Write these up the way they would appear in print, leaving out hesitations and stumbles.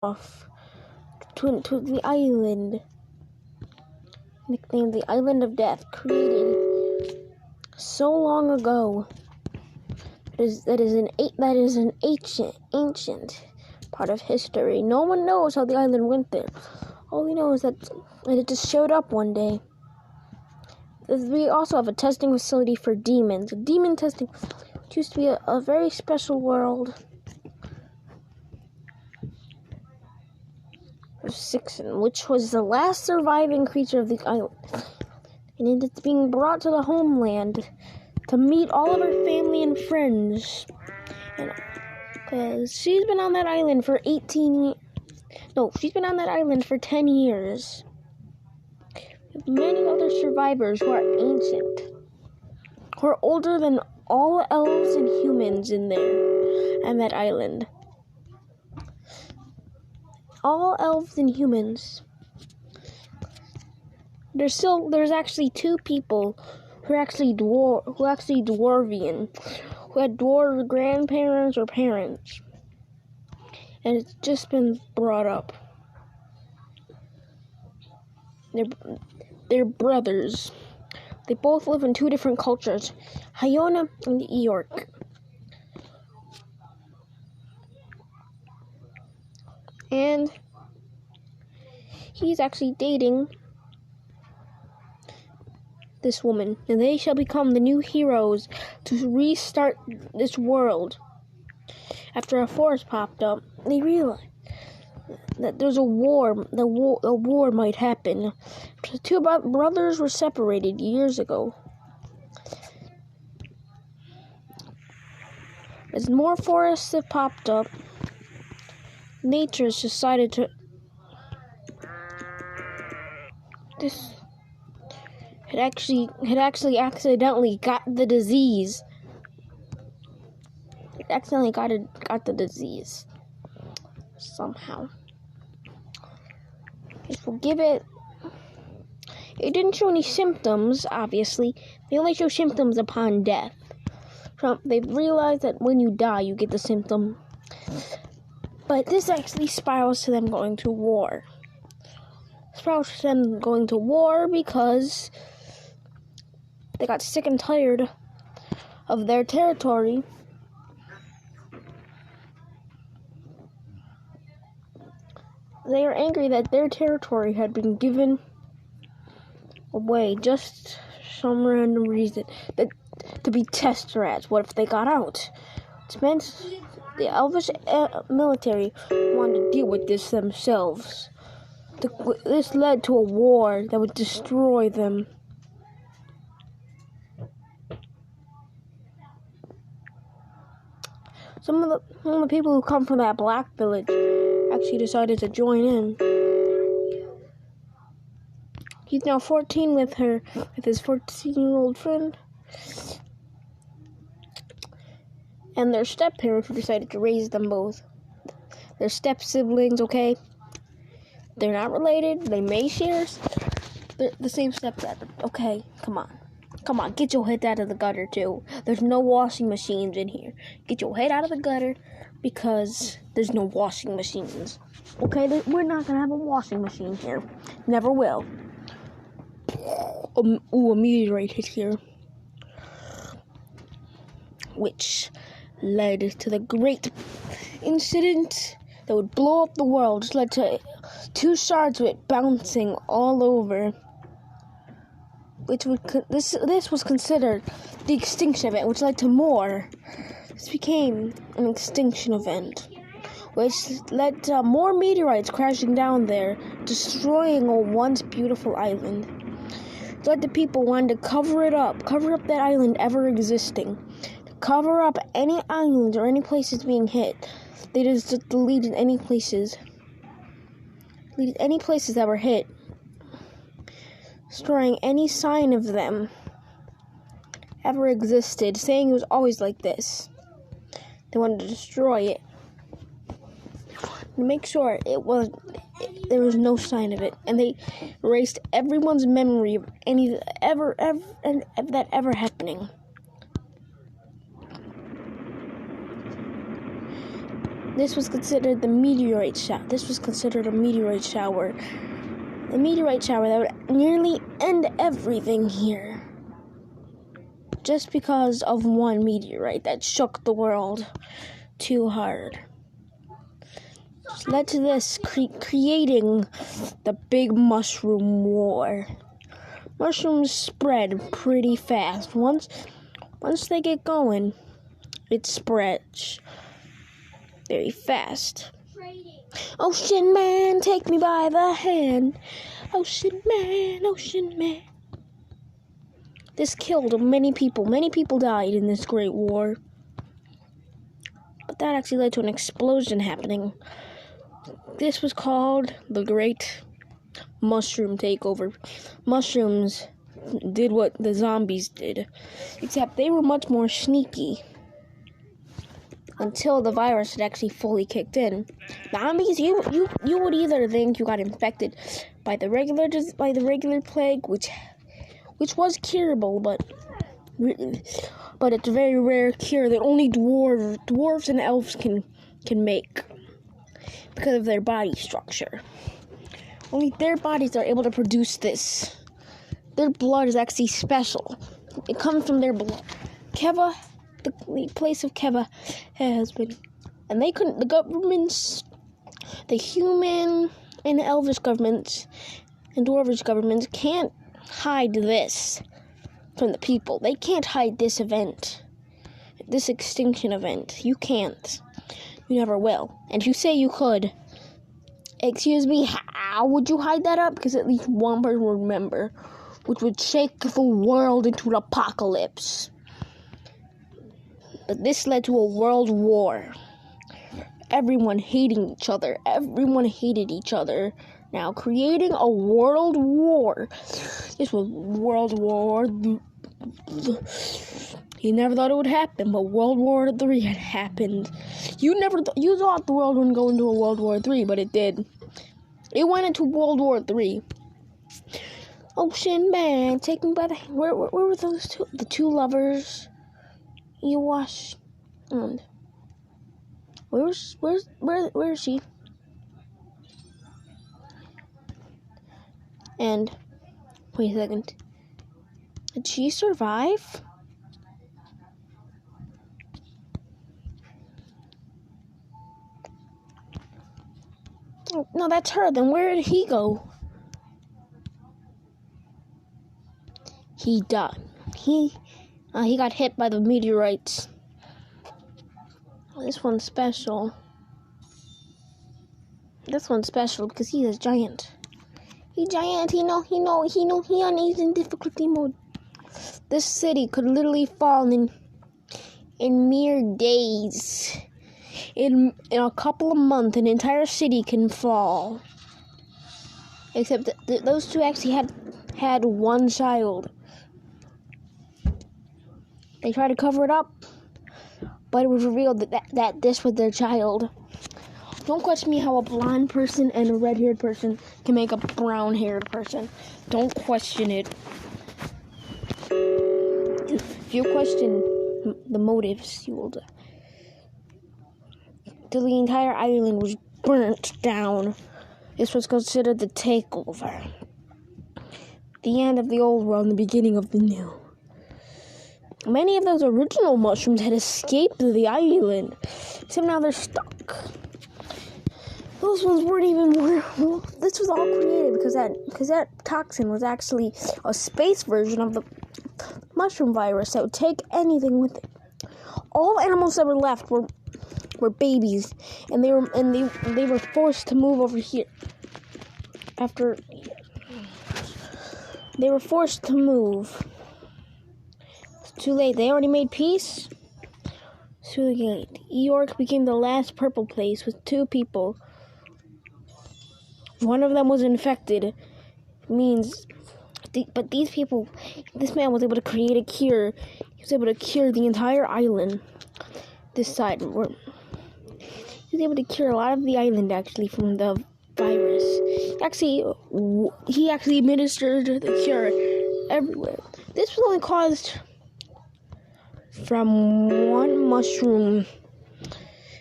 off to the island, nicknamed the Island of Death, created so long ago. That is an ancient part of history. No one knows how the island went there. All we know is that it just showed up one day. We also have a testing facility for demons. A demon testing which used to be a very special world. Sixen, which was the last surviving creature of the island, and it's being brought to the homeland to meet all of her family and friends. Because she's been on that island for 10 years. With many other survivors who are ancient, who are older than all elves and humans in there, and that island. All elves and humans. There's actually two people who are actually dwarvian, who had dwarf grandparents or parents, and it's just been brought up. They're brothers. They both live in two different cultures, Hyona and Eork. And he's actually dating this woman, and they shall become the new heroes to restart this world. After a forest popped up, they realized that there's a war. A war might happen. The two brothers were separated years ago. As more forests have popped up, nature's decided to. This had actually accidentally got the disease. It accidentally got the disease somehow. Just forgive it. It didn't show any symptoms, obviously. They only show symptoms upon death. They realized that when you die, you get the symptom. But this actually spirals to them going to war. Spirals to them going to war because they got sick and tired of their territory. They are angry that their territory had been given away just some random reason, that to be test rats. What if they got out? It meant the Elvish military wanted to deal with this themselves. This led to a war that would destroy them. Some of the people who come from that black village actually decided to join in. He's now 14 with his 14-year-old friend. And their step-parents who decided to raise them both. They're step-siblings, okay? They're not related. They may share the same stepdad. Okay, come on, get your head out of the gutter, too. There's no washing machines in here. Get your head out of the gutter, because there's no washing machines. Okay, we're not going to have a washing machine here. Never will. A meteorite hit here. Which led to the great incident that would blow up the world. Which led to two shards of it bouncing all over. This was considered the extinction event, which led to more. This became an extinction event, which led to more meteorites crashing down there, destroying a once beautiful island. It led to people wanting to cover up that island ever existing, to cover up any islands or any places being hit. They just deleted any places that were hit, destroying any sign of them ever existed, saying it was always like this. They wanted to destroy it, to make sure there was no sign of it, and they erased everyone's memory of any of that ever happening. This was considered the meteorite shower. This was considered a meteorite shower. The meteorite shower that would nearly end everything here. Just because of one meteorite that shook the world too hard. Which led to this creating the big mushroom war. Mushrooms spread pretty fast. Once they get going, it spreads very fast. Ocean man, take me by the hand. Ocean man. This killed many people. Many people died in this great war. But that actually led to an explosion happening. This was called the Great Mushroom Takeover. Mushrooms did what the zombies did, except they were much more sneaky. Until the virus had actually fully kicked in. Zombies, you would either think you got infected by the regular plague, which was curable, but it's a very rare cure that only dwarves and elves can make because of their body structure. Only their bodies are able to produce this. Their blood is actually special. It comes from their blood. Keva, the place of Keva has been, and they couldn't. The governments, the human and elvish governments and dwarvish governments can't hide this from the people. They can't hide this event, this extinction event. You can't. You never will. And if you say you could, excuse me, how would you hide that up? Because at least one person would remember, which would shake the world into an apocalypse. But this led to a world war. Everyone hating each other. Everyone hated each other. Now, creating a world war. This was World War. You never thought it would happen, but World War III had happened. You thought the world wouldn't go into a World War III, but it did. It went into World War III. Ocean man, take me by the hand. Where were those two? The two lovers. You wash. And where is she? And wait a second. Did she survive? Oh, no, that's her. Then where did he go? He died. He got hit by the meteorites. This one's special. This one's special because he is giant. He giant. He is in difficulty mode. This city could literally fall in mere days. In a couple of months, an entire city can fall. Except those two actually had one child. They tried to cover it up, but it was revealed that this was their child. Don't question me how a blonde person and a red-haired person can make a brown-haired person. Don't question it. If you question the motives, you will die. Till the entire island was burnt down. This was considered the takeover. The end of the old world and the beginning of the new. Many of those original mushrooms had escaped the island, except now they're stuck. Those ones weren't even more. This was all created because that toxin was actually a space version of the mushroom virus that would take anything with it. All animals that were left were babies, and they were forced to move over here. After they were forced to move. Too late. They already made peace. Too late. York became the last purple place with 2 people. One of them was infected. But these people, this man was able to create a cure. He was able to cure the entire island. This side. He was able to cure a lot of the island actually from the virus. He actually administered the cure everywhere. This was only caused from one mushroom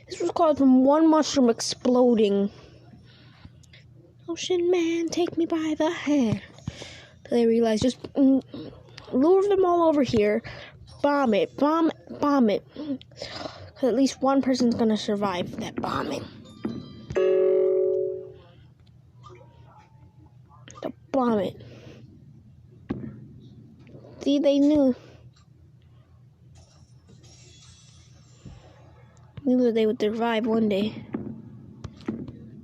This was caused from one mushroom exploding. Ocean man, take me by the hand. They realized just lure them all over here. Bomb it. Bomb it. Because at least one person's going to survive that bombing. To bomb it. See, they knew that they would survive one day.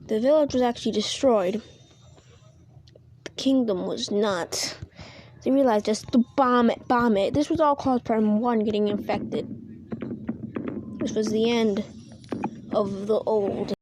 The village was actually destroyed. The kingdom was not. They realized just to bomb it. This was all caused from one getting infected. This was the end of the old.